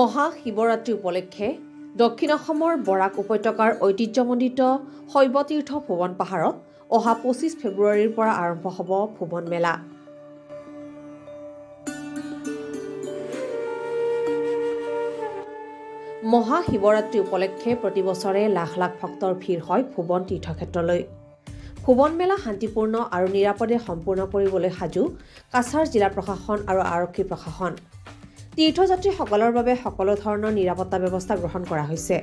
মহাশিৱৰাত্ৰি উপলক্ষে দক্ষিণ অসমৰ বৰাক উপত্যকাৰ ঐতিহ্যমণ্ডিত শৈৱতীৰ্থ ভুৱন পাহাৰত অহা ২৫ ফেব্ৰুৱাৰীৰ পৰা আৰম্ভ হ'ব ভুৱন মেলা। মহাশিৱৰাত্ৰি উপলক্ষে প্ৰতি বছৰে লাখ লাখ ভক্তৰ ভিৰ হয় ভুৱন তীৰ্থক্ষেত্ৰলৈ। ভুৱন মেলা শান্তিপূৰ্ণ আৰু নিৰাপদে সম্পূৰ্ণ কৰিবলৈ সাজু কাছাৰ জিলা প্ৰশাসন আৰু আৰক্ষী প্ৰশাসন। তীৰ্থযাত্ৰীসকলৰ বাবে সকলো ধৰণৰ নিৰাপত্তা ব্যৱস্থা গ্ৰহণ কৰা হৈছে।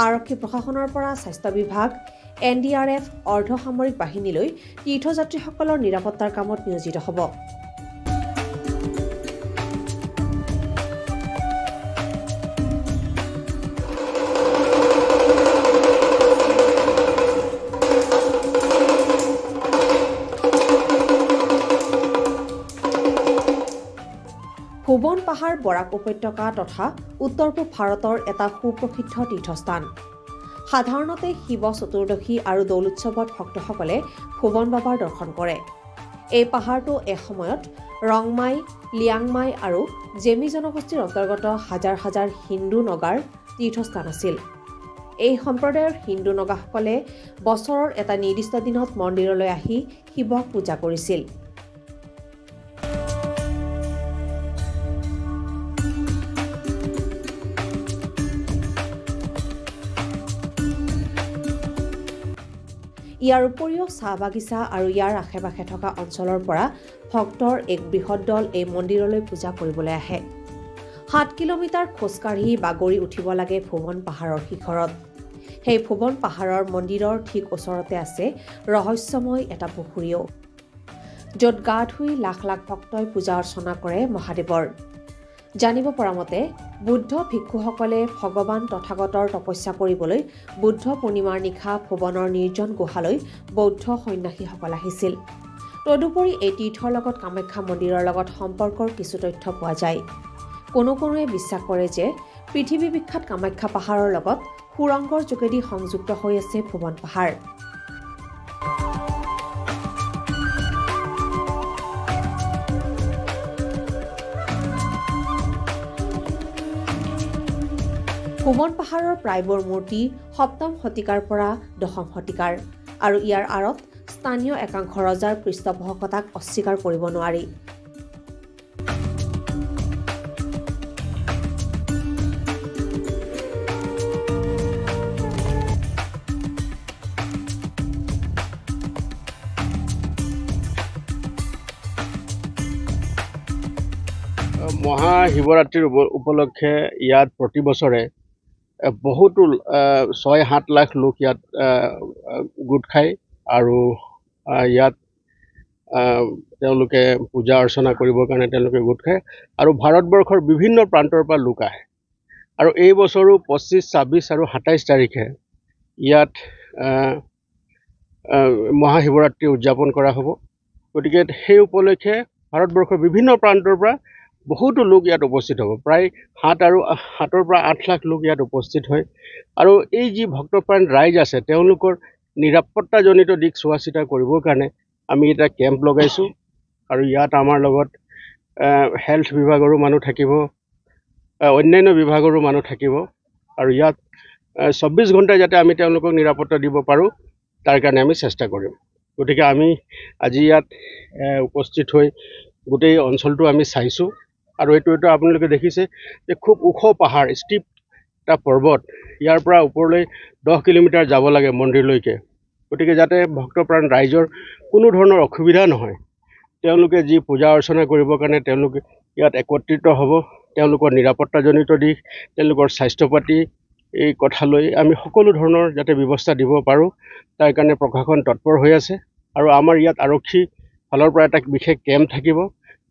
আৰক্ষী প্ৰশাসনৰ পৰা স্বাস্থ্য বিভাগ, NDRF, অৰ্ধসামৰিক বাহিনীলৈ তীৰ্থযাত্ৰীসকলৰ নিৰাপত্তাৰ কামত নিয়োজিত হ'ব। ভুৱন পাহাৰ বৰাক উপত্যকা তথা উত্তৰ পূব ভাৰতৰ এটা সুপ্ৰসিদ্ধ তীৰ্থস্থান। সাধাৰণতে শিৱ চতুৰ্দশী আৰু দৌল উৎসৱত ভক্তসকলে ভুৱন বাবাৰ দৰ্শন কৰে। এই পাহাৰটো এসময়ত ৰংমাই, লিয়াংমাই আৰু জেমি জনগোষ্ঠীৰ অন্তৰ্গত হাজাৰ হাজাৰ হিন্দু নগাৰ তীৰ্থস্থান আছিল। এই সম্প্ৰদায়ৰ হিন্দু নগাসকলে বছৰৰ এটা নিৰ্দিষ্ট দিনত মন্দিৰলৈ আহি শিৱক পূজা কৰিছিল। ইয়াৰ উপৰিও চাহ বাগিচা আৰু ইয়াৰ আশে-পাশে থকা অঞ্চলৰ পৰা ভক্তৰ এক বৃহৎ দল এই মন্দিৰলৈ পূজা কৰিবলৈ আহে। 7 কিলোমিটাৰ খোজকাঢ়ি বাগৰি উঠিব লাগে ভুৱন পাহাৰৰ শিখৰত। সেই ভুৱন পাহাৰৰ মন্দিৰৰ ঠিক ওচৰতে আছে ৰহস্যময় এটা পুখুৰীও, য'ত গা ধুই লাখ লাখ ভক্তই পূজা অৰ্চনা কৰে মহাদেৱৰ। জানিব পৰা মতে বুদ্ধ ভিক্ষুসকলে ভগৱান তথাগতৰ তপস্যা কৰিবলৈ বুদ্ধ পূৰ্ণিমাৰ নিশা ভুৱনৰ নিৰ্জন গুহালৈ বৌদ্ধ সন্যাসীসকল আহিছিল। তদুপৰি এই তীৰ্থৰ লগত কামাখ্যা মন্দিৰৰ লগত সম্পৰ্কৰ কিছু তথ্য পোৱা যায়। কোনোৱে বিশ্বাস কৰে যে পৃথিৱী বিখ্যাত কামাখ্যা পাহাৰৰ লগত সুৰংগৰ যোগেদি সংযুক্ত হৈ আছে ভুৱন পাহাৰ। ভুৱন পাহাৰৰ প্ৰায়বোৰ মূৰ্তি ৭ম শতিকাৰ পৰা ১০ম শতিকাৰ আৰু ইয়াৰ আঁৰত স্থানীয় একাংশ ৰজাৰ পৃষ্ঠপোষকতাক অস্বীকাৰ কৰিব নোৱাৰি। মহাশিৱৰাত্ৰিৰ উপলক্ষে ইয়াত প্ৰতি বছৰে বহুতো ৬-৭ লাখ লোক ইয়াত গোট খায় আৰু ইয়াত তেওঁলোকে পূজা অৰ্চনা কৰিবৰ কাৰণে তেওঁলোকে গোট খায় আৰু ভাৰতবৰ্ষৰ বিভিন্ন প্ৰান্তৰ পৰা লোক আহে। আৰু এই বছৰো ২৫, ২৬ আৰু ২৭ তাৰিখে ইয়াত মহাশিৱৰাত্ৰি উদযাপন কৰা হ'ব। গতিকে সেই উপলক্ষে ভাৰতবৰ্ষৰ বিভিন্ন প্ৰান্তৰ পৰা বহুতো লোক ইয়াত উপস্থিত হ'ব। প্ৰায় ৭ৰ পৰা ৮ লাখ লোক ইয়াত উপস্থিত হয়। আৰু এই যি ভক্তপ্ৰাণ ৰাইজ আছে তেওঁলোকৰ নিৰাপত্তাজনিত দিশ চোৱা চিতা কৰিবৰ কাৰণে আমি এটা কেম্প লগাইছোঁ। আৰু ইয়াত আমাৰ লগত হেল্থ বিভাগৰো মানুহ থাকিব, অন্যান্য বিভাগৰো মানুহ থাকিব। আৰু ইয়াত ২৪ ঘণ্টাই যাতে আমি তেওঁলোকক নিৰাপত্তা দিব পাৰোঁ তাৰ কাৰণে আমি চেষ্টা কৰিম। গতিকে আমি আজি ইয়াত উপস্থিত হৈ গোটেই অঞ্চলটো আমি চাইছোঁ। আৰু এইটো আপোনালোকে দেখিছে যে খুব ওখ পাহাৰ, ষ্টিপ এটা পৰ্বত, ইয়াৰ পৰা ওপৰলৈ 10 কিলোমিটাৰ যাব লাগে মন্দিৰলৈকে। গতিকে যাতে ভক্তপ্ৰাণ ৰাইজৰ কোনো ধৰণৰ অসুবিধা নহয়, তেওঁলোকে যি পূজা অৰ্চনা কৰিবৰ কাৰণে তেওঁলোকে ইয়াত একত্ৰিত হ'ব, তেওঁলোকৰ নিৰাপত্তাজনিত দিশ, তেওঁলোকৰ স্বাস্থ্য পাতি এই কথালৈ আমি সকলো ধৰণৰ যাতে ব্যৱস্থা দিব পাৰোঁ তাৰ কাৰণে প্ৰশাসন তৎপৰ হৈ আছে। আৰু আমাৰ ইয়াত আৰক্ষী ফালৰ পৰা এটা বিশেষ কেম্প থাকিব,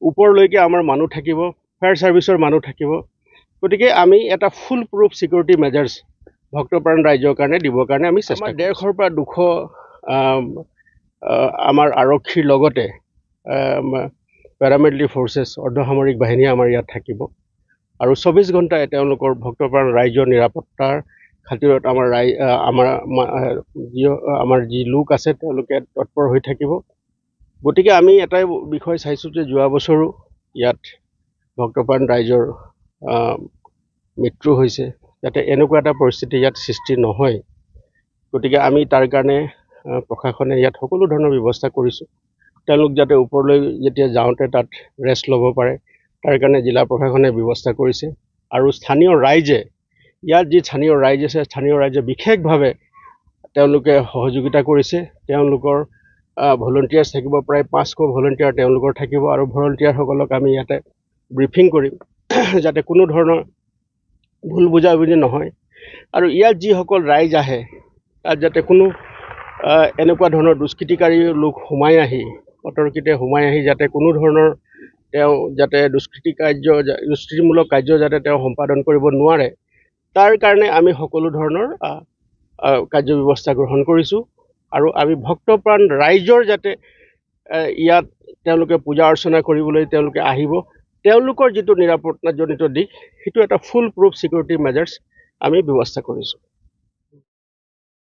ওপৰলৈকে আমাৰ মানুহ থাকিব, ফায়াৰ ছাৰ্ভিচৰ মানুহ থাকিব। গতিকে আমি এটা ফুল প্ৰুফ ছিকিউৰিটি মেজাৰ্ছ ভক্তপ্ৰাণ ৰাইজৰ কাৰণে দিবৰ কাৰণে আমি চেষ্টা কৰিম। 150ৰ পৰা 200 আমাৰ আৰক্ষীৰ লগতে পেৰামিলিটাৰী ফ'ৰ্চেছ, অৰ্ধসামৰিক বাহিনী আমাৰ ইয়াত থাকিব। আৰু 24 ঘণ্টাই তেওঁলোকৰ ভক্তপ্ৰাণ ৰাইজৰ নিৰাপত্তাৰ খাতিৰত আমাৰ যি লোক আছে তেওঁলোকে তৎপৰ হৈ থাকিব। গতিকে আমি এটাই বিষয় চাইছোঁ যে যোৱা বছৰো ইয়াত ভক্তপ্ৰাণ ৰাইজৰ মৃত্যু হৈছে, যাতে এনেকুৱা এটা পৰিস্থিতি ইয়াত সৃষ্টি নহয়। গতিকে আমি তাৰ কাৰণে প্ৰশাসনে ইয়াত সকলো ধৰণৰ ব্যৱস্থা কৰিছোঁ। তেওঁলোক যাতে ওপৰলৈ যেতিয়া যাওঁতে তাত ৰেষ্ট ল'ব পাৰে, তাৰ কাৰণে জিলা প্ৰশাসনে ব্যৱস্থা কৰিছে। আৰু স্থানীয় ৰাইজে, ইয়াত যি স্থানীয় ৰাইজ আছে, স্থানীয় ৰাইজে বিশেষভাৱে তেওঁলোকে সহযোগিতা কৰিছে। তেওঁলোকৰ ভলণ্টিয়াৰ্ছ থাকিব, প্ৰায় 500 ভলণ্টিয়াৰ তেওঁলোকৰ থাকিব, আৰু ভলণ্টিয়াৰসকলক আমি ইয়াতে ব্ৰিফিং কৰিম যাতে কোনো ধৰণৰ ভুল বুজাবুজি নহয়। আৰু ইয়াত যিসকল ৰাইজ আহে তাত যাতে কোনো এনেকুৱা ধৰণৰ দুষ্কৃতিকাৰী লোক অতৰ্কিতে সোমাই আহি যাতে কোনো ধৰণৰ তেওঁ যাতে দুষ্কৃতিমূলক কাৰ্য যাতে তেওঁ সম্পাদন কৰিব নোৱাৰে, তাৰ কাৰণে আমি সকলো ধৰণৰ কাৰ্য ব্যৱস্থা গ্ৰহণ কৰিছোঁ। আৰু আমি ভক্তপ্ৰাণ ৰাইজৰ যাতে ইয়াত তেওঁলোকে পূজা অৰ্চনা কৰিবলৈ তেওঁলোকে আহিব, তেওঁলোকৰ যিটো নিৰাপত্তাজনিত দিশ, সেইটো এটা ফুল প্ৰুফ ছিকিউৰিটি মেজাৰ্ছ আমি ব্যৱস্থা কৰিছোঁ।